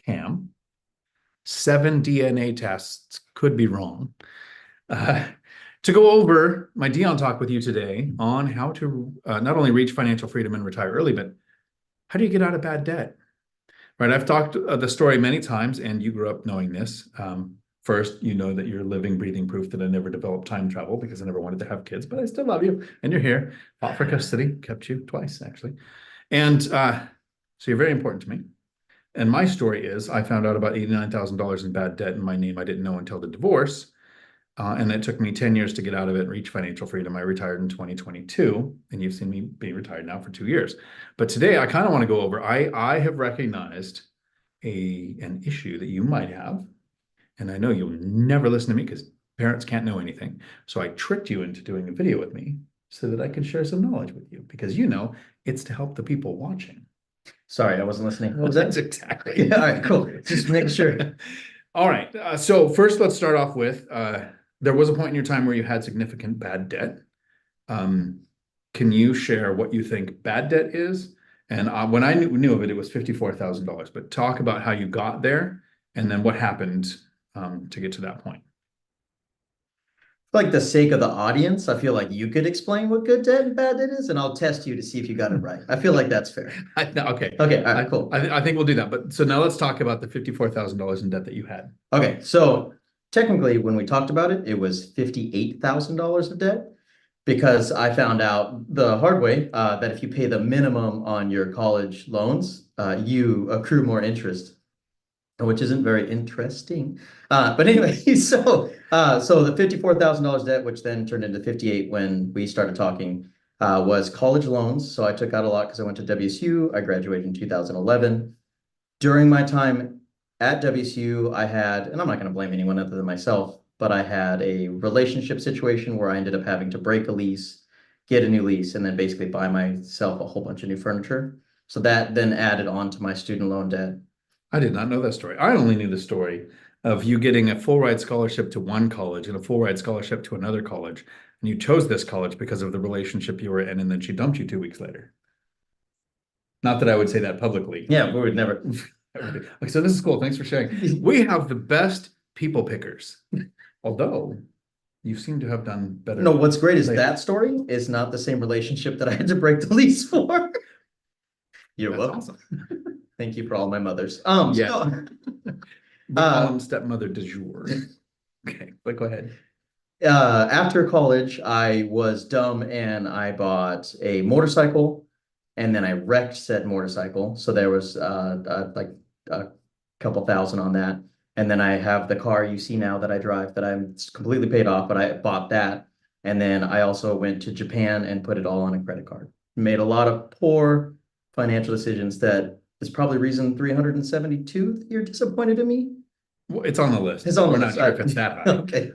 Cam. 7 DNA tests could be wrong. Uh, to go over my Dion talk with you today on how to not only reach financial freedom and retire early, but how do you get out of bad debt? Right. I've talked the story many times, and you grew up knowing this. First, you know that you're living, breathing proof that I never developed time travel because I never wanted to have kids, but I still love you, and you're here. Fought for custody, kept you twice, actually. And so you're very important to me. And my story is I found out about $89,000 in bad debt in my name I didn't know until the divorce. And it took me 10 years to get out of it and reach financial freedom. I retired in 2022, and you've seen me be retired now for 2 years. But today I kind of want to go over, I have recognized an issue that you might have. And I know you'll never listen to me because parents can't know anything. So I tricked you into doing a video with me so that I can share some knowledge with you because it's to help the people watching. Sorry, I wasn't listening. What was that? Exactly. Yeah, all right, cool. Just make sure. All right. So first, let's start off with there was a point in your time where you had significant bad debt. Can you share what you think bad debt is? And when I knew of it, it was $54,000. But talk about how you got there and then what happened to get to that point. For the sake of the audience, I feel like you could explain what good debt and bad debt is, and I'll test you to see if you got it right. I feel like that's fair. Okay. Okay, all right, cool. I think we'll do that. But so now let's talk about the $54,000 in debt that you had. Okay, so technically, when we talked about it, it was $58,000 of debt because I found out the hard way that if you pay the minimum on your college loans, you accrue more interest, which isn't very interesting. But anyway, so the $54,000 debt, which then turned into 58 when we started talking, was college loans. So I took out a lot because I went to WSU. I graduated in 2011. During my time at WSU, I had, and I'm not going to blame anyone other than myself, but I had a relationship situation where I ended up having to break a lease, get a new lease, and then basically buy myself a whole bunch of new furniture. So that then added on to my student loan debt. I did not know that story. I only knew the story of you getting a full ride scholarship to one college and a full ride scholarship to another college. And you chose this college because of the relationship you were in, and then she dumped you 2 weeks later. Not that I would say that publicly. Yeah, we would never. Okay, so this is cool. Thanks for sharing. We have the best people pickers, although you seem to have done better. No, what's great is that story is not the same relationship that I had to break the lease for. You're welcome. Awesome. Thank you for all my mothers. Yeah. We call them stepmother du jour. Okay, but go ahead. After college, I was dumb and I bought a motorcycle, and then I wrecked said motorcycle. So there was like a couple thousand on that. And then I have the car you see now that I drive that I'm completely paid off, but I bought that. And then I also went to Japan and put it all on a credit card. Made a lot of poor financial decisions that is probably reason 372 you're disappointed in me. Well, it's on the list. It's on the We're list. not sure if it's that high. Okay.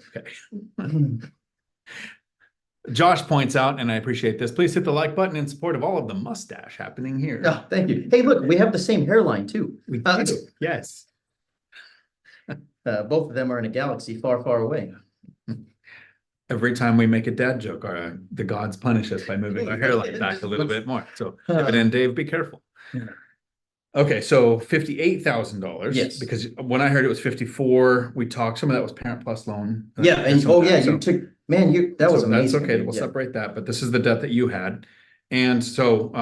Josh points out, and I appreciate this, please hit the like button in support of all of the mustache happening here. Oh, thank you. Hey, look, we have the same hairline too. We do. Yes. Both of them are in a galaxy far, far away. Every time we make a dad joke, the gods punish us by moving our hairline back a little bit more. So, and Dave, be careful. Yeah. Okay, so $58,000. Yes. Because when I heard it was 54, we talked. Some of that was Parent Plus loan. Yeah, and you took that was amazing. That's okay. We'll separate that. But this is the debt that you had, and so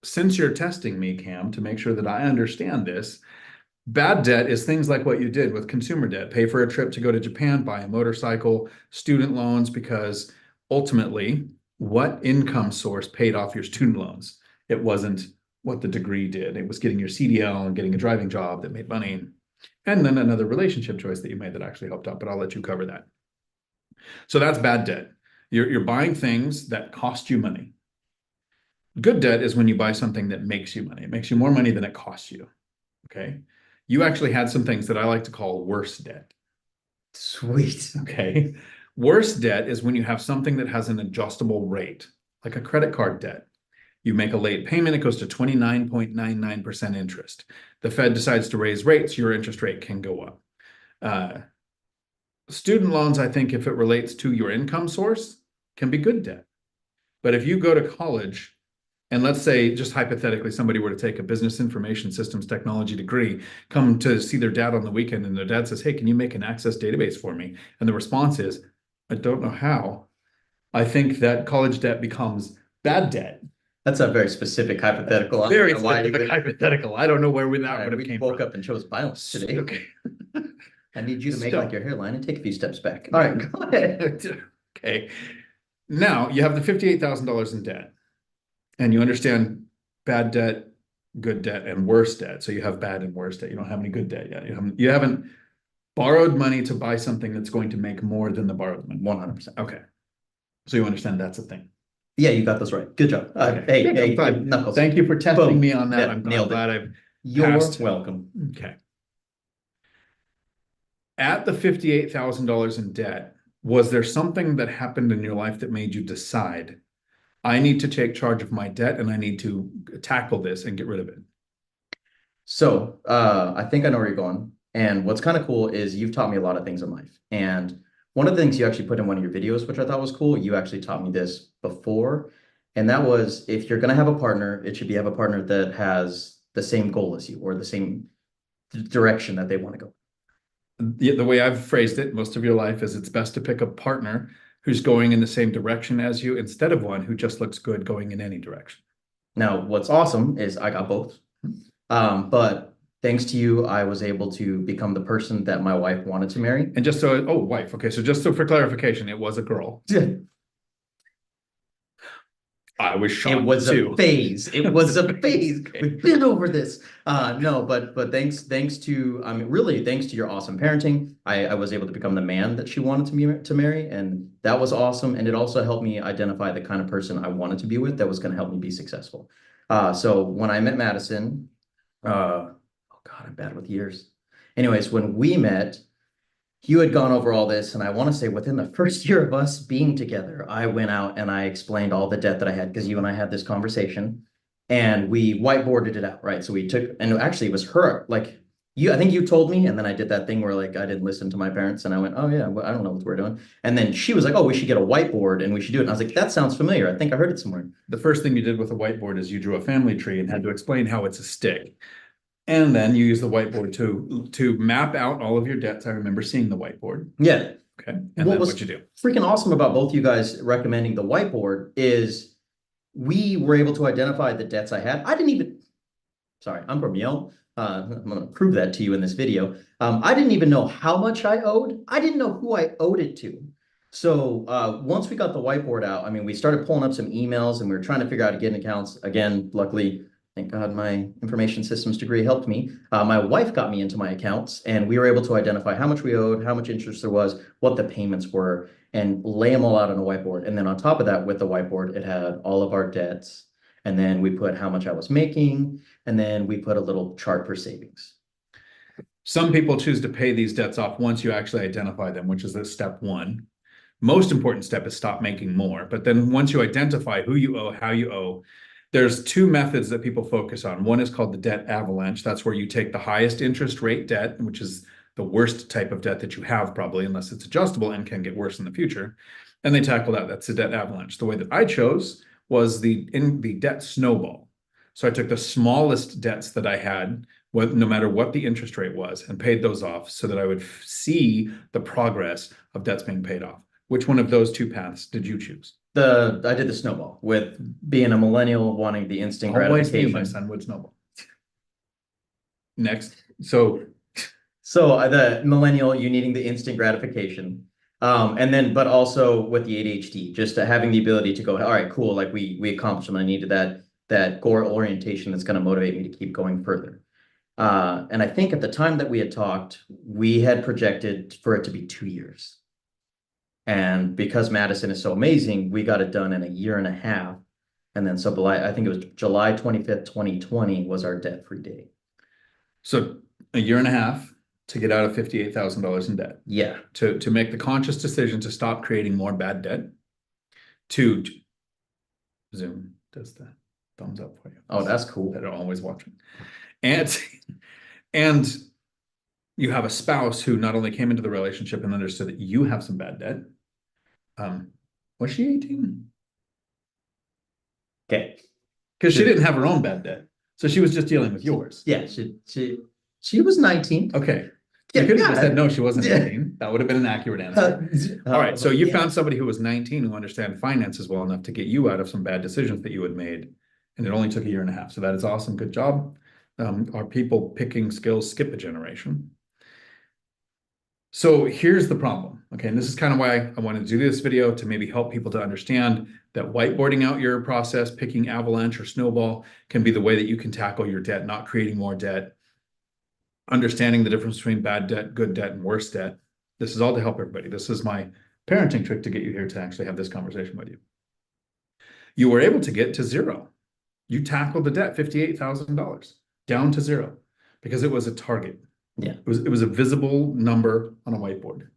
since you're testing me, Cam, to make sure that I understand this. Bad debt is things like what you did with consumer debt, pay for a trip to go to Japan, buy a motorcycle, student loans, because ultimately, what income source paid off your student loans? It wasn't what the degree did. It was getting your CDL and getting a driving job that made money. And then another relationship choice that you made that actually helped out, but I'll let you cover that. So that's bad debt. You're buying things that cost you money. Good debt is when you buy something that makes you money. It makes you more money than it costs you. Okay. You actually had some things that I like to call worse debt. Sweet. Okay. Worse debt is when you have something that has an adjustable rate, like a credit card debt. You make a late payment, it goes to 29.99% interest. The Fed decides to raise rates, your interest rate can go up. Student loans, I think, if it relates to your income source, can be good debt. But if you go to college And let's say, just hypothetically, somebody were to take a business information systems technology degree, come to see their dad on the weekend, and their dad says, "Hey, can you make an Access database for me?" And the response is, "I don't know how." I think that college debt becomes bad debt. That's a very specific hypothetical. I Very don't know why you specific would. hypothetical. I don't know where that All right, would have we came woke from. up and chose violence today. Okay. I need you to make Still. like your hairline and take a few steps back. All right, go ahead. Okay. Now you have the $58,000 in debt, and you understand bad debt, good debt, and worse debt. So you have bad and worse debt. You don't have any good debt yet. You haven't borrowed money to buy something that's going to make more than the borrowed money. 100%. Okay. So you understand that's a thing. Yeah, you got those right. Good job. Okay. Hey, Fine. Knuckles. Thank you for testing Boom. me on that. Yeah, I'm nailed glad it. I've You're passed. welcome. Okay. At the $58,000 in debt, was there something that happened in your life that made you decide, I need to take charge of my debt and I need to tackle this and get rid of it? So, I think I know where you're going. And what's kind of cool is you've taught me a lot of things in life. And one of the things you actually put in one of your videos, which I thought was cool, you actually taught me this before. And that was, if you're going to have a partner, it should be have a partner that has the same goal as you or the same direction that they want to go. The way I've phrased it most of your life is, it's best to pick a partner who's going in the same direction as you, instead of one who just looks good going in any direction. Now, what's awesome is I got both. But thanks to you, I was able to become the person that my wife wanted to marry. And just so, oh, wife. Okay. So just so for clarification, it was a girl. I was shocked It was too. a phase. It was a phase. Okay. We've been over this. No, but thanks to, I mean, really thanks to your awesome parenting, I was able to become the man that she wanted to marry, and that was awesome. And it also helped me identify the kind of person I wanted to be with that was going to help me be successful. So when I met Madison, oh God, I'm bad with years. Anyways, when we met, you had gone over all this, and I want to say within the first year of us being together, I went out and I explained all the debt that I had, because you and I had this conversation and we whiteboarded it out, right? So we took, and actually it was her, like you, I think you told me, and then I did that thing where like I didn't listen to my parents and I went, oh yeah, well, I don't know what we're doing. And then she was like, oh, we should get a whiteboard and we should do it. And I was like, that sounds familiar. I think I heard it somewhere. The first thing you did with a whiteboard is you drew a family tree and had to explain how it's a stick. And then you use the whiteboard to map out all of your debts. I remember seeing the whiteboard. Yeah. Okay. And then what'd you do? Freaking awesome about both you guys recommending the whiteboard is we were able to identify the debts I had. Sorry, I'm from Yale. I'm going to prove that to you in this video. I didn't even know how much I owed. I didn't know who I owed it to. So once we got the whiteboard out, I mean, we started pulling up some emails and we were trying to figure out how to get in accounts. Again, luckily, thank God my information systems degree helped me. My wife got me into my accounts, and we were able to identify how much we owed, how much interest there was, what the payments were, and lay them all out on a whiteboard. And then on top of that, with the whiteboard, it had all of our debts. And then we put how much I was making, and then we put a little chart for savings. Some people choose to pay these debts off once you actually identify them, which is the step one. Most important step is stop making more. But then once you identify who you owe, how you owe, there's two methods that people focus on. One is called the debt avalanche. That's where you take the highest interest rate debt, which is the worst type of debt that you have probably, unless it's adjustable and can get worse in the future. And they tackle that. That's the debt avalanche. The way that I chose was the debt snowball. So I took the smallest debts that I had, no matter what the interest rate was, and paid those off so that I would see the progress of debts being paid off. Which one of those two paths did you choose? I did the snowball, with being a millennial wanting the instant gratification. My son would snowball. Next. So the millennial, you needing the instant gratification. And then, but also with the ADHD, just having the ability to go, all right, cool. Like we accomplished what I needed, that goal orientation that's going to motivate me to keep going further. And I think at the time that we had talked, we had projected for it to be 2 years. And because Madison is so amazing, we got it done in a year and a half. And then so I think it was July 25th, 2020 was our debt-free day. So a year and a half to get out of $58,000 in debt. Yeah. To make the conscious decision to stop creating more bad debt. To Zoom does the thumbs up for you. Oh, that's cool. That are always watching. And you have a spouse who not only came into the relationship and understood that you have some bad debt. Was she 18? Okay. Because she didn't have her own bad debt. So she was just dealing with yours. Yeah, she was 19. Okay. Yeah, You could have yeah. just said, no, she wasn't Yeah. 19. That would have been an accurate answer. All right. So you found somebody who was 19 who understand finances well enough to get you out of some bad decisions that you had made. And it only took a year and a half. So that is awesome. Good job. Our people picking skills skip a generation. So here's the problem. Okay. And this is kind of why I wanted to do this video, to maybe help people to understand that whiteboarding out your process, picking avalanche or snowball, can be the way that you can tackle your debt, not creating more debt. Understanding the difference between bad debt, good debt, and worse debt. This is all to help everybody. This is my parenting trick to get you here to actually have this conversation with you. You were able to get to zero. You tackled the debt, $58,000, down to zero, because it was a target. Yeah. It was a visible number on a whiteboard.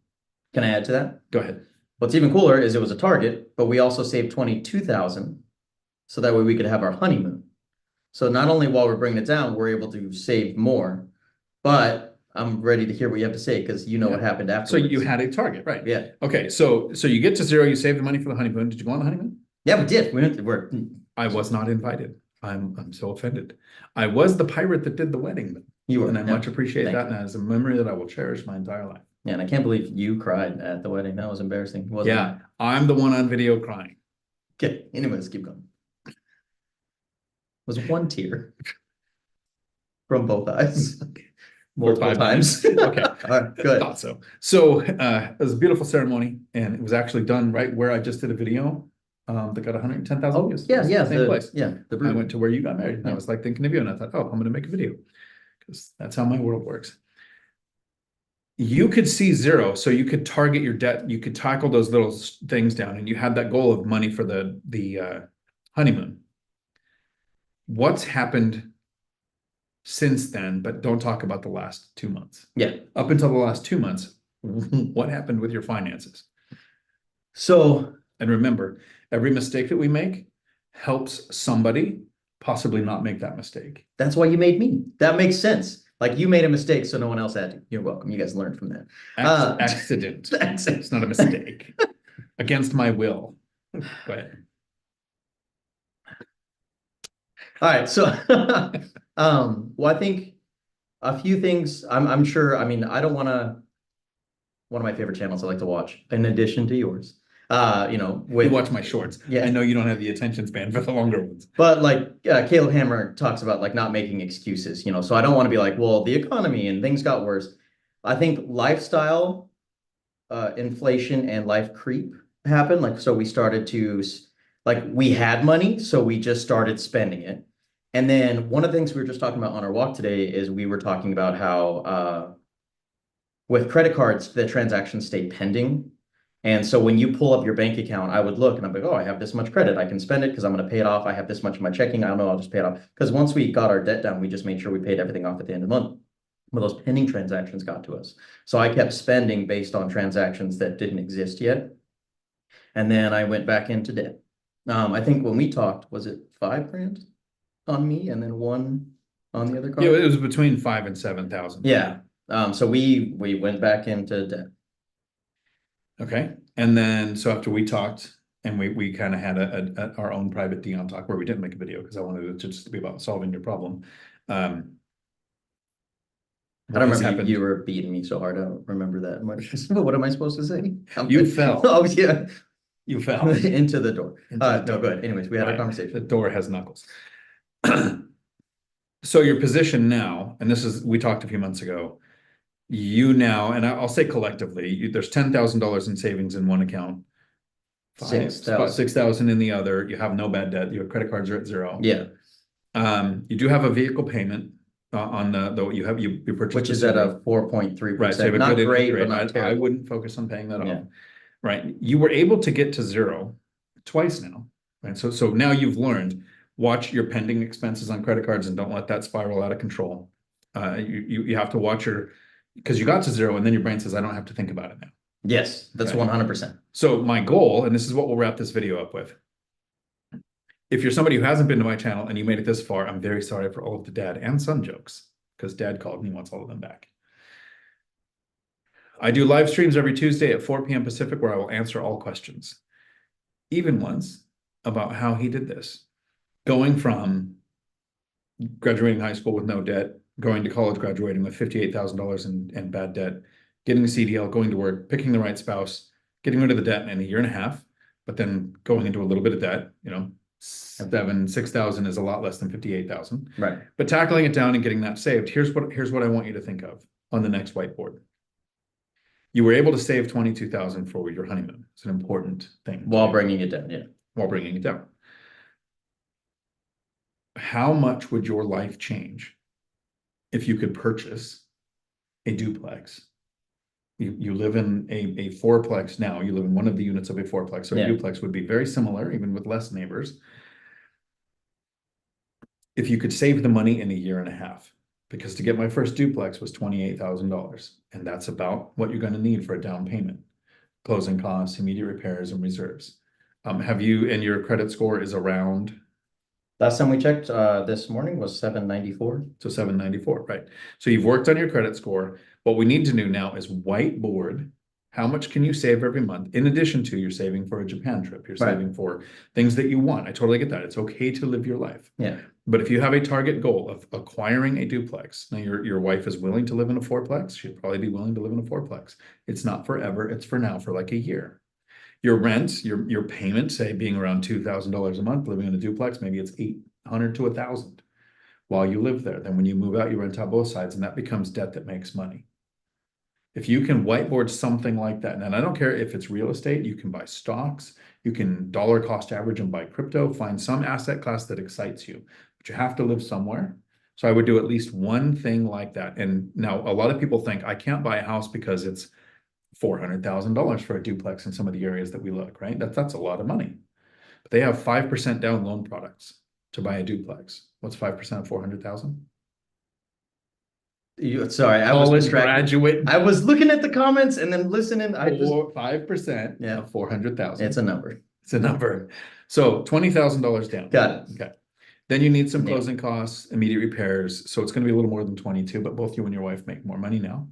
Can I add to that? Go ahead. What's even cooler is it was a target, but we also saved 22,000, so that way we could have our honeymoon. So not only while we're bringing it down, we're able to save more, but I'm ready to hear what you have to say, because you know what happened So afterwards. you had a target, right? Yeah. Okay, so you get to zero, you save the money for the honeymoon. Did you go on the honeymoon? Yeah, we did. We're I was not invited. I'm so offended. I was the pirate that did the wedding, though. You were. And I much appreciate Thank that, you. and as a memory that I will cherish my entire life. Yeah, and I can't believe you cried at the wedding. That was embarrassing, wasn't Yeah, I'm the one on video crying. it? Okay, anyways, keep going. It was one tear from both eyes. Multiple 5 times. Okay. All right, good. Thought so. So it was a beautiful ceremony, and it was actually done right where I just did a video that got 110,000 views. Yeah, yeah, Same place. Yeah, I went to where you got married, and I Yeah. was like thinking of you, and I thought, oh, I'm going to make a video, because that's how my world works. You could see zero, so you could target your debt. You could tackle those little things down, and you had that goal of money for the honeymoon. What's happened since then? But don't talk about the last 2 months. Yeah. Up until the last 2 months, what happened with your finances? So, and remember, every mistake that we make helps somebody possibly not make that mistake. That's why you made me. That makes sense. Like, you made a mistake, so no one else had to. You're welcome. You guys learned from that. Accident. It's not a mistake. Against my will. Go ahead. All right. So, well, I think a few things. I'm sure. I mean, I don't want to. One of my favorite channels I like to watch, in addition to yours. You watch my shorts. Yeah. I know you don't have the attention span for the longer ones. But like Caleb Hammer talks about, like, not making excuses, so I don't want to be like, well, the economy and things got worse. I think lifestyle, inflation and life creep happened. Like, so we started to, like, we had money, so we just started spending it. And then one of the things we were just talking about on our walk today is we were talking about how with credit cards, the transactions stay pending. And so when you pull up your bank account, I would look and I'm like, oh, I have this much credit. I can spend it because I'm going to pay it off. I have this much in my checking. I don't know. I'll just pay it off. Because once we got our debt down, we just made sure we paid everything off at the end of the month. But those pending transactions got to us. So I kept spending based on transactions that didn't exist yet. And then I went back into debt. I think when we talked, was it $5,000 on me and then one on the other card? Yeah, it was between 5,000 and 7,000. Yeah. So we went back into debt. Okay. And then, so after we talked and we kind of had our own private Dion Talk where we didn't make a video because I wanted it to just be about solving your problem. I don't remember you were beating me so hard. I don't remember that much. What am I supposed to say? You fell. Oh, yeah. You fell. Into the door. Into the No, door. good. Anyways, we had Right. a conversation. The door has knuckles. So your position now, and we talked a few months ago, you now, and I'll say collectively, there's $10,000 in savings in one account, 6,000 in the other. You have no bad debt. Your credit cards are at zero. Yeah. You do have a vehicle payment on you purchased, Which is at a 4.3%. right. So you have a not good great, interest but rate. not terrible. I wouldn't focus on paying that off. Yeah. Right. You were able to get to zero twice now. Right. So now you've learned, watch your pending expenses on credit cards and don't let that spiral out of control. You have to watch because you got to zero and then your brain says, I don't have to think about it now. Yes, that's 100%. So my goal, and this is what we'll wrap this video up with. If you're somebody who hasn't been to my channel and you made it this far, I'm very sorry for all of the dad and son jokes, because dad called and he wants all of them back. I do live streams every Tuesday at 4 p.m. Pacific where I will answer all questions, even ones about how he did this. going from graduating high school with no debt, going to college, graduating with $58,000 in bad debt, getting a CDL, going to work, picking the right spouse, getting rid of the debt in a year and a half, but then going into a little bit of debt, 6,000 is a lot less than 58,000. Right. But tackling it down and getting that saved, here's what I want you to think of on the next whiteboard. You were able to save 22,000 for your honeymoon. It's an important thing. While bringing it down, yeah. While bringing it down. How much would your life change if you could purchase a duplex? You live in a fourplex now. You live in one of the units of a fourplex. So a duplex would be very similar, even with less neighbors. If you could save the money in a year and a half, because to get my first duplex was $28,000, and that's about what you're going to need for a down payment, closing costs, immediate repairs, and reserves. And your credit score is around? Last time we checked, this morning was 794. So 794, right? So you've worked on your credit score. What we need to do now is whiteboard how much can you save every month, in addition to you're saving for a Japan trip, you're saving for things that you want. I totally get that. It's okay to live your life. Yeah. But if you have a target goal of acquiring a duplex, now your wife is willing to live in a fourplex, she'd probably be willing to live in a fourplex. It's not forever, it's for now, for like a year. Your rent, your payment, say being around $2,000 a month, living in a duplex, maybe it's $800 to $1,000 while you live there. Then when you move out, you rent out both sides, and that becomes debt that makes money. If you can whiteboard something like that, and I don't care if it's real estate, you can buy stocks, you can dollar cost average and buy crypto, find some asset class that excites you, but you have to live somewhere. So I would do at least one thing like that. And now a lot of people think I can't buy a house because it's $400,000 for a duplex in some of the areas that we look, right? That's a lot of money. But they have 5% down loan products to buy a duplex. What's 5% of 400,000? Sorry, I was distracted. Graduate. I was looking at the comments and then listening. 5% of 400,000. It's a number. It's a number. So $20,000 down. Got it. Okay. Then you need some closing costs, immediate repairs. So it's going to be a little more than 22, but both you and your wife make more money now.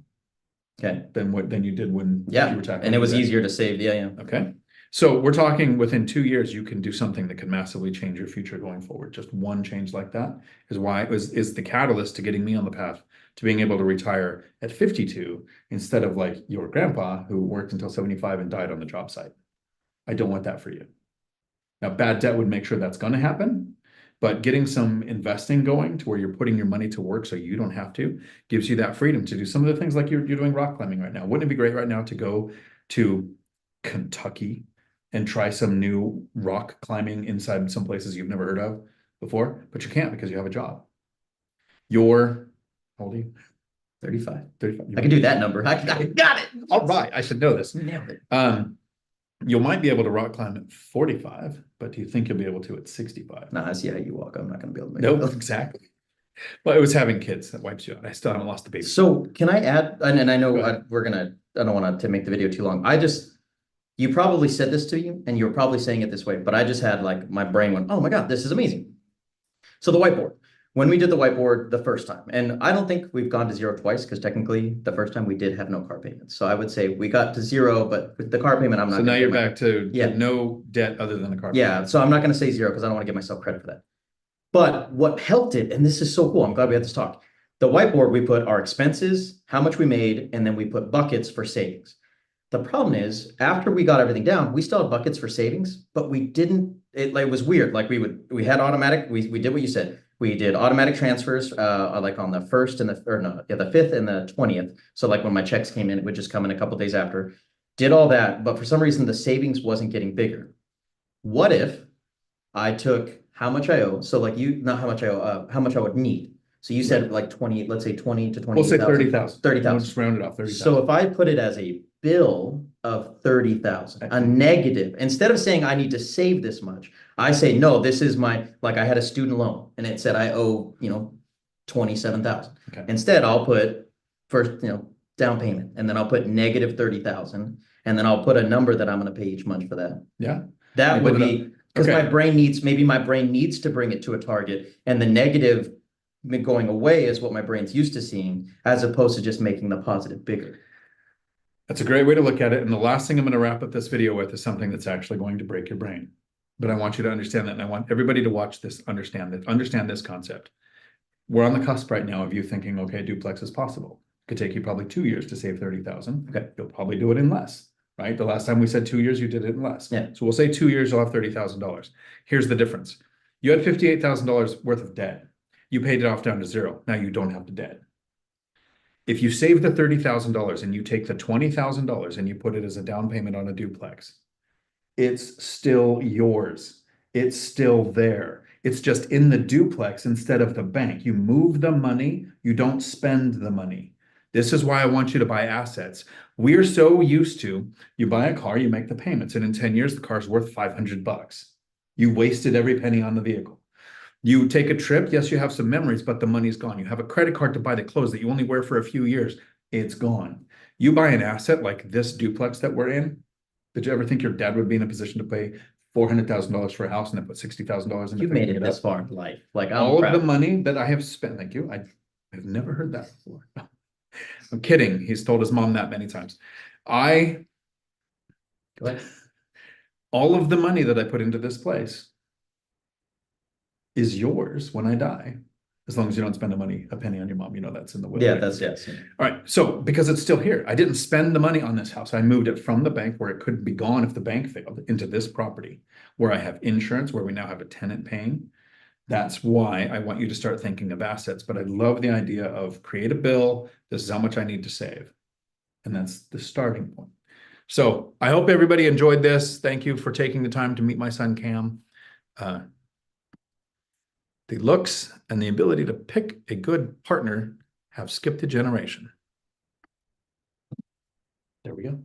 Okay. Than you did when you were tackling. And it was easier to save. Yeah. Okay. So we're talking within 2 years, you can do something that can massively change your future going forward. Just one change like that is the catalyst to getting me on the path to being able to retire at 52 instead of like your grandpa who worked until 75 and died on the job site. I don't want that for you. Now, bad debt would make sure that's going to happen, but getting some investing going to where you're putting your money to work so you don't have to gives you that freedom to do some of the things like you're doing rock climbing right now. Wouldn't it be great right now to go to Kentucky and try some new rock climbing inside some places you've never heard of before? But you can't because you have a job. How old are you? 35. 35. I can do that number. I got it. All right. I should know this. Nailed it. You might be able to rock climb at 45, but do you think you'll be able to at 65? Nah, I see how you walk. I'm not going to be able to make it. Nope, exactly. But it was having kids that wipes you out. I still haven't lost the baby. So can I add, and I know I don't want to make the video too long. You probably said this to you and you're probably saying it this way, but I just had like my brain went, oh my God, this is amazing. So the whiteboard, when we did the whiteboard the first time, and I don't think we've gone to zero twice because technically the first time we did have no car payments. So I would say we got to zero, but with the car payment, I'm not. So now you're back to no debt other than the car payment. Yeah. So I'm not going to say zero because I don't want to give myself credit for that. But what helped it, and this is so cool, I'm glad we had this talk. The whiteboard, we put our expenses, how much we made, and then we put buckets for savings. The problem is after we got everything down, we still had buckets for savings, but we didn't, it was weird. Like we had automatic, we did what you said. We did automatic transfers, like on the 1st and the 5th and the 20th. So like when my checks came in, it would just come in a couple days after. Did all that, but for some reason the savings wasn't getting bigger. What if I took how much I owe? So like not how much I owe, how much I would need. So you said like 20, let's say 20 to 20. We'll say 30,000. 30,000. We'll just round it off, 30,000. So if I put it as a bill of 30,000, a negative, instead of saying I need to save this much, I say, no, this is like I had a student loan and it said I owe, 27,000. Okay. Instead, I'll put first, down payment, and then I'll put negative 30,000, and then I'll put a number that I'm going to pay each month for that. Yeah. That would be, because my brain needs to bring it to a target, and the negative going away is what my brain's used to seeing, as opposed to just making the positive bigger. That's a great way to look at it. And the last thing I'm going to wrap up this video with is something that's actually going to break your brain. but I want you to understand that. And I want everybody to watch this, understand this concept. We're on the cusp right now of you thinking, okay, duplex is possible. It could take you probably 2 years to save 30,000. Okay, you'll probably do it in less, right? The last time we said 2 years, you did it in less. Yeah. So we'll say 2 years, you'll have $30,000. Here's the difference. You had $58,000 worth of debt. You paid it off down to zero. Now you don't have the debt. If you save the $30,000 and you take the $20,000 and you put it as a down payment on a duplex, it's still yours. It's still there. It's just in the duplex instead of the bank. You move the money, you don't spend the money. This is why I want you to buy assets. We're so used to, you buy a car, you make the payments, and in 10 years, the car's worth $500. You wasted every penny on the vehicle. You take a trip, yes, you have some memories, but the money's gone. You have a credit card to buy the clothes that you only wear for a few years. It's gone. You buy an asset like this duplex that we're in. Did you ever think your dad would be in a position to pay $400,000 for a house and then put $60,000 in? You've made it this far in life. Like, I'm all proud. of the money that I have spent. Thank you. I've never heard that before. I'm kidding. He's told his mom that many times. Go ahead. All of the money that I put into this place is yours when I die. As long as you don't spend a penny on your mom, that's in the will. Yeah, right? that's yes. All right. So because it's still here, I didn't spend the money on this house. I moved it from the bank where it could be gone if the bank failed into this property where I have insurance, where we now have a tenant paying. That's why I want you to start thinking of assets. But I love the idea of create a bill. This is how much I need to save. And that's the starting point. So I hope everybody enjoyed this. Thank you for taking the time to meet my son, Cam. The looks and the ability to pick a good partner have skipped a generation. There we go.